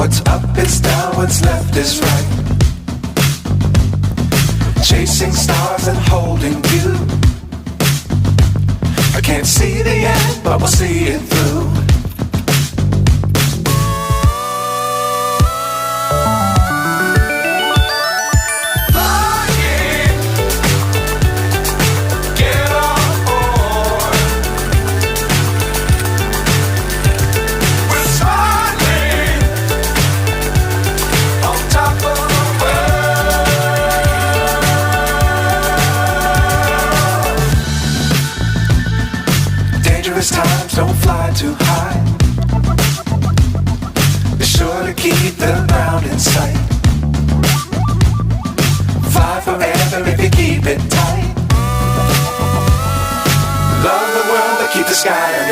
What's up is down, what's left is right. Chasing stars and holding you. I can't see the end, but we'll see it through. Times don't fly too high. Be sure to keep the ground in sight. Fly forever if you keep it tight. Love the world but keep the sky